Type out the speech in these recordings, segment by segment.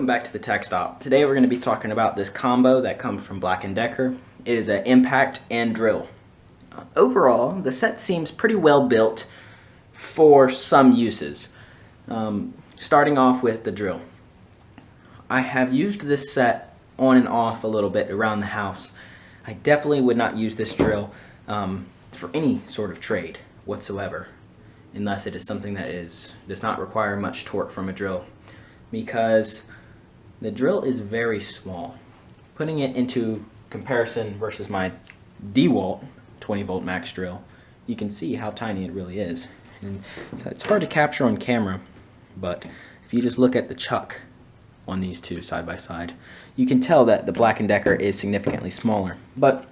back to the Tech Stop. Today we're going to be talking about this combo that comes from Black & Decker. It is an impact and drill. Overall, the set seems pretty well built for some uses. Starting off with the drill. I have used this set on and off a little bit around the house. I definitely would not use this drill for any sort of trade whatsoever, unless it is something that does not require much torque from a drill, because the drill is very small. Putting it into comparison versus my DeWalt 20 volt max drill, you can see how tiny it really is. And so it's hard to capture on camera, but if you just look at the chuck on these two side by side, you can tell that the Black & Decker is significantly smaller. But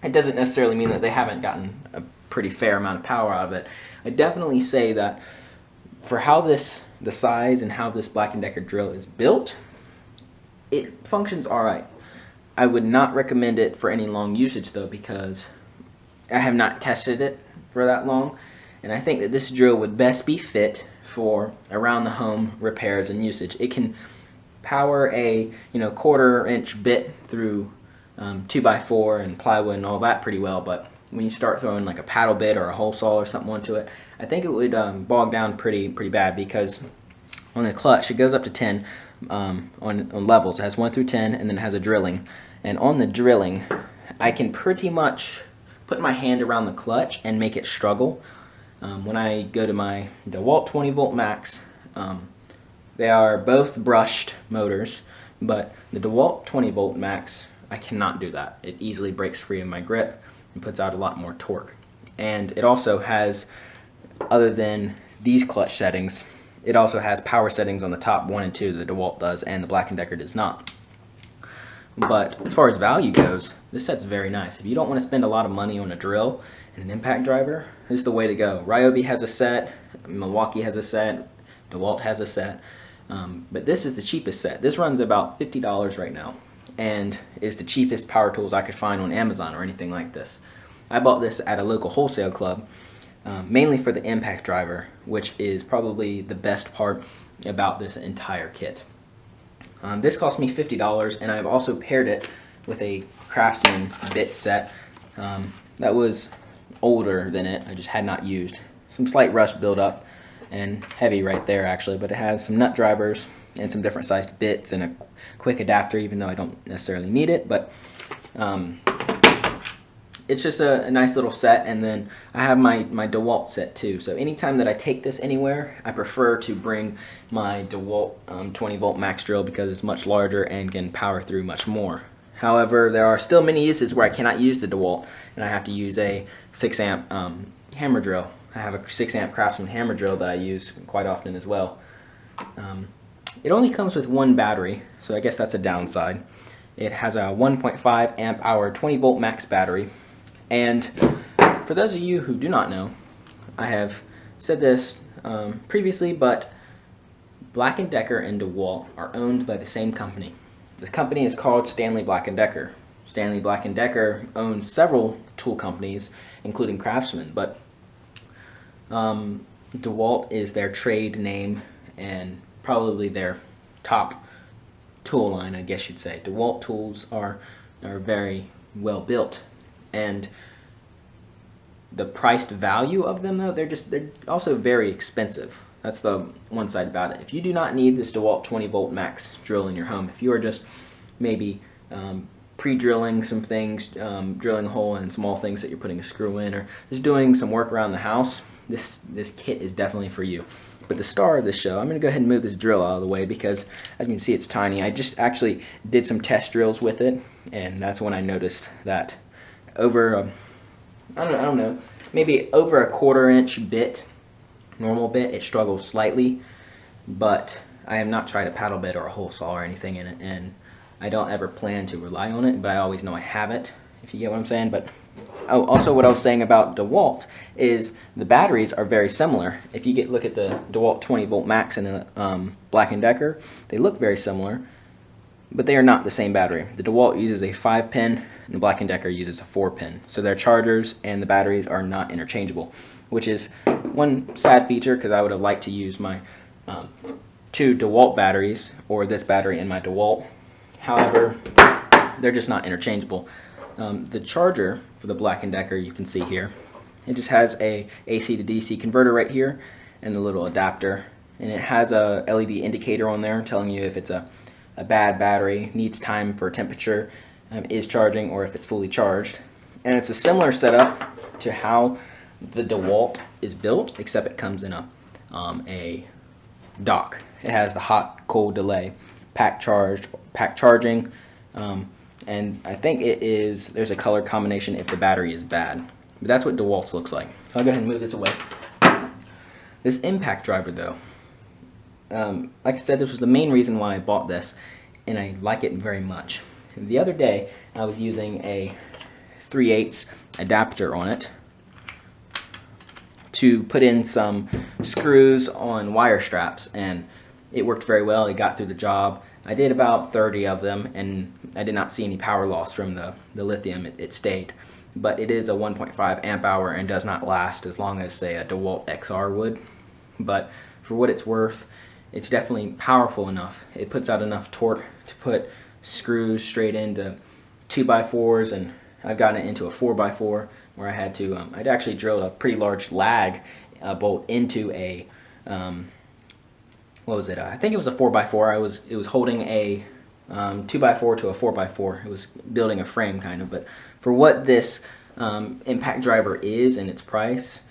it doesn't necessarily mean that they haven't gotten a pretty fair amount of power out of it. I definitely say that for how the size and how this Black & Decker drill is built, it functions alright. I would not recommend it for any long usage though, because I have not tested it for that long, and I think that this drill would best be fit for around the home repairs and usage. It can power a 1/4 inch bit through 2x4 and plywood and all that pretty well, but when you start throwing like a paddle bit or a hole saw or something onto it, I think it would bog down pretty bad, because on the clutch it goes up to 10 on levels. It has 1 through 10, and then it has a drilling. And on the drilling, I can pretty much put my hand around the clutch and make it struggle. When I go to my DeWalt 20 volt max, they are both brushed motors, but the DeWalt 20 volt max, I cannot do that. It easily breaks free of my grip and puts out a lot more torque. And it also has, other than these clutch settings, it also has power settings on the top 1 and 2 that the DeWalt does, and the Black & Decker does not. But as far as value goes, this set's very nice. If you don't want to spend a lot of money on a drill and an impact driver, this is the way to go. Ryobi has a set, Milwaukee has a set, DeWalt has a set, but this is the cheapest set. This runs about $50 right now, and is the cheapest power tools I could find on Amazon or anything like this. I bought this at a local wholesale club, mainly for the impact driver, which is probably the best part about this entire kit. This cost me $50, and I've also paired it with a Craftsman bit set that was older than it. I just had not used. Some slight rust buildup and heavy right there actually, but it has some nut drivers and some different sized bits and a quick adapter, even though I don't necessarily need it, but it's just a nice little set. And then I have my DeWalt set too, so anytime that I take this anywhere, I prefer to bring my DeWalt 20 volt max drill, because it's much larger and can power through much more. However, there are still many uses where I cannot use the DeWalt and I have to use a 6 amp hammer drill. I have a 6 amp Craftsman hammer drill that I use quite often as well. It only comes with one battery, so I guess that's a downside. It has a 1.5 amp hour 20 volt max battery. And for those of you who do not know, I have said this previously, but Black & Decker and DeWalt are owned by the same company. The company is called Stanley Black & Decker. Stanley Black & Decker owns several tool companies, including Craftsman, but DeWalt is their trade name and probably their top tool line, I guess you'd say. DeWalt tools are very well built, and the priced value of them though, they're also very expensive. That's the one side about it. If you do not need this DeWalt 20 volt max drill in your home, if you are just maybe pre-drilling some things, drilling a hole in small things that you're putting a screw in, or just doing some work around the house, this kit is definitely for you. But the star of this show, I'm going to go ahead and move this drill out of the way, because as you can see, it's tiny. I just actually did some test drills with it, and that's when I noticed that over I don't know, maybe over a 1/4 inch bit, normal bit, it struggles slightly, but I have not tried a paddle bit or a hole saw or anything in it, and I don't ever plan to rely on it, but I always know I have it, if you get what I'm saying. But oh, also what I was saying about DeWalt is the batteries are very similar. If you look at the DeWalt 20 volt max and the Black & Decker, they look very similar, but they are not the same battery. The DeWalt uses a 5-pin and the Black & Decker uses a 4-pin. So their chargers and the batteries are not interchangeable, which is one sad feature, because I would have liked to use my two DeWalt batteries, or this battery and my DeWalt. However, they're just not interchangeable. The charger for the Black & Decker, you can see here, it just has a AC to DC converter right here and the little adapter, and it has a LED indicator on there telling you if it's a bad battery, needs time for temperature, is charging, or if it's fully charged. And it's a similar setup to how the DeWalt is built, except it comes in a dock. It has the hot cold delay, pack charging, and I think there's a color combination if the battery is bad. But that's what DeWalt's looks like. So I'll go ahead and move this away. This impact driver though, like I said, this was the main reason why I bought this, and I like it very much. The other day I was using a 3/8 adapter on it to put in some screws on wire straps, and it worked very well. It got through the job. I did about 30 of them, and I did not see any power loss from the lithium. It stayed, but it is a 1.5 amp hour and does not last as long as, say, a DeWalt XR would. But for what it's worth, it's definitely powerful enough. It puts out enough torque to put screws straight into 2x4s, and I've gotten it into a 4x4 where I had to, I'd actually drilled a pretty large lag bolt into a, what was it? I think it was a 4x4. It was holding a 2x4 to a 4x4. It was building a frame kind of, but for what this impact driver is and its price,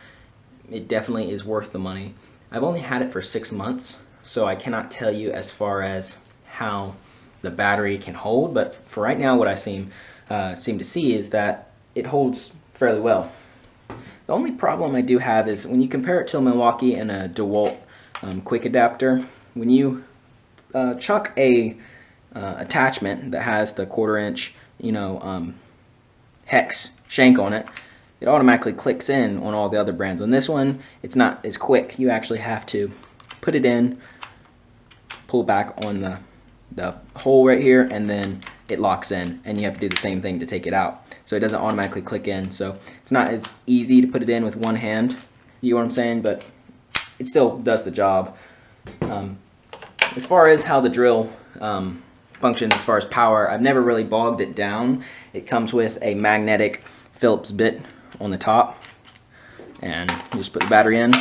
it definitely is worth the money. I've only had it for 6 months, so I cannot tell you as far as how the battery can hold, but for right now what I seem to see is that it holds fairly well. The only problem I do have is when you compare it to a Milwaukee and a DeWalt quick adapter, when you chuck a attachment that has the 1/4 inch, hex shank on it, it automatically clicks in on all the other brands. On this one, it's not as quick. You actually have to put it in, pull back on the hole right here, and then it locks in, and you have to do the same thing to take it out. So it doesn't automatically click in. So it's not as easy to put it in with one hand, you know what I'm saying, but it still does the job. As far as how the drill functions as far as power, I've never really bogged it down. It comes with a magnetic Phillips bit on the top, and you just put the battery in.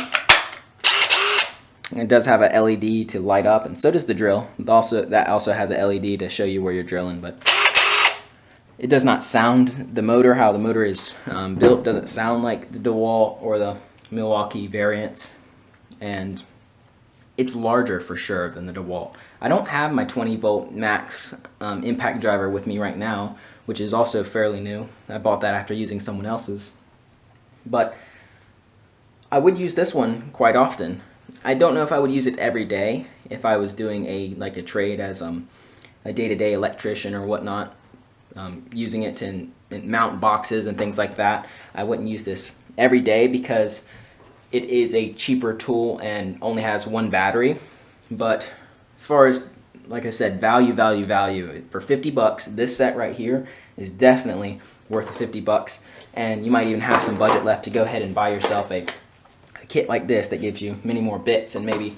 And it does have a LED to light up, and so does the drill. That also has a LED to show you where you're drilling, but it does not sound, the motor, how the motor is built, doesn't sound like the DeWalt or the Milwaukee variants, and it's larger for sure than the DeWalt. I don't have my 20 volt max impact driver with me right now, which is also fairly new. I bought that after using someone else's, but I would use this one quite often. I don't know if I would use it every day if I was doing a trade as a day-to-day electrician or whatnot, using it to mount boxes and things like that. I wouldn't use this every day because it is a cheaper tool and only has one battery. But as far as, like I said, value, for 50 bucks, this set right here is definitely worth the 50 bucks. And you might even have some budget left to go ahead and buy yourself a kit like this that gives you many more bits and maybe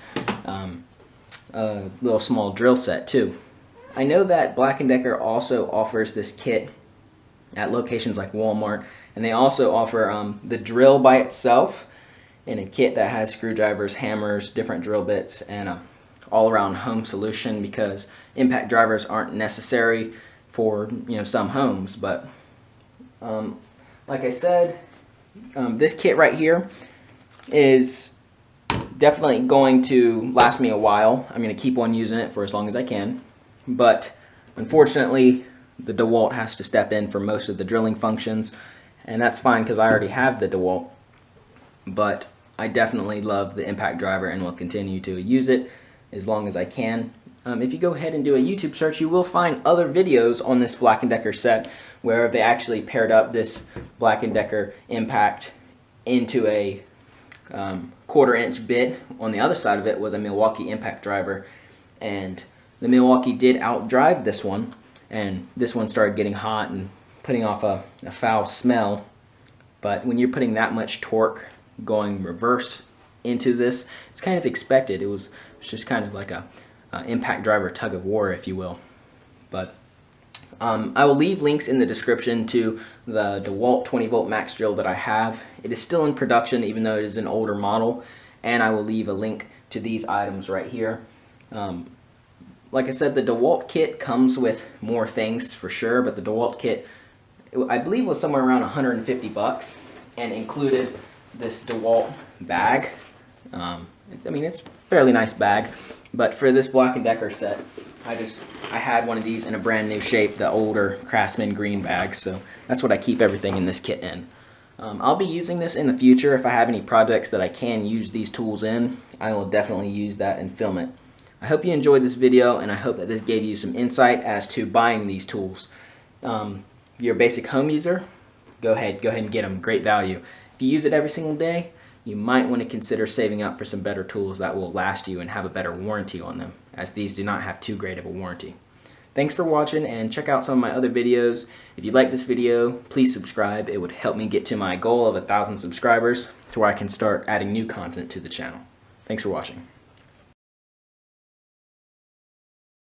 a little small drill set too. I know that Black & Decker also offers this kit at locations like Walmart, and they also offer the drill by itself in a kit that has screwdrivers, hammers, different drill bits, and a all-around home solution, because impact drivers aren't necessary for some homes. But like I said, this kit right here is definitely going to last me a while. I'm going to keep on using it for as long as I can, but unfortunately the DeWalt has to step in for most of the drilling functions, and that's fine because I already have the DeWalt. But I definitely love the impact driver and will continue to use it as long as I can. If you go ahead and do a YouTube search, you will find other videos on this Black & Decker set where they actually paired up this Black & Decker impact into a 1/4 inch bit. On the other side of it was a Milwaukee impact driver, and the Milwaukee did outdrive this one, and this one started getting hot and putting off a foul smell. But when you're putting that much torque going reverse into this. It's kind of expected. It was just kind of like a impact driver tug of war, if you will. But I will leave links in the description to the DeWalt 20 volt max drill that I have. It is still in production even though it is an older model, and I will leave a link to these items right here. Like I said, the DeWalt kit comes with more things for sure, but the DeWalt kit, I believe, was somewhere around 150 bucks and included this DeWalt bag. I mean, it's a fairly nice bag, but for this Black & Decker set, I had one of these in a brand new shape, the older Craftsman green bag, so that's what I keep everything in this kit in. I'll be using this in the future. If I have any projects that I can use these tools in, I will definitely use that and film it. I hope you enjoyed this video, and I hope that this gave you some insight as to buying these tools. If you're a basic home user, go ahead and get them. Great value. If you use it every single day, you might want to consider saving up for some better tools that will last you and have a better warranty on them, as these do not have too great of a warranty. Thanks for watching, and check out some of my other videos. If you like this video, please subscribe. It would help me get to my goal of 1,000 subscribers to where I can start adding new content to the channel. Thanks for watching.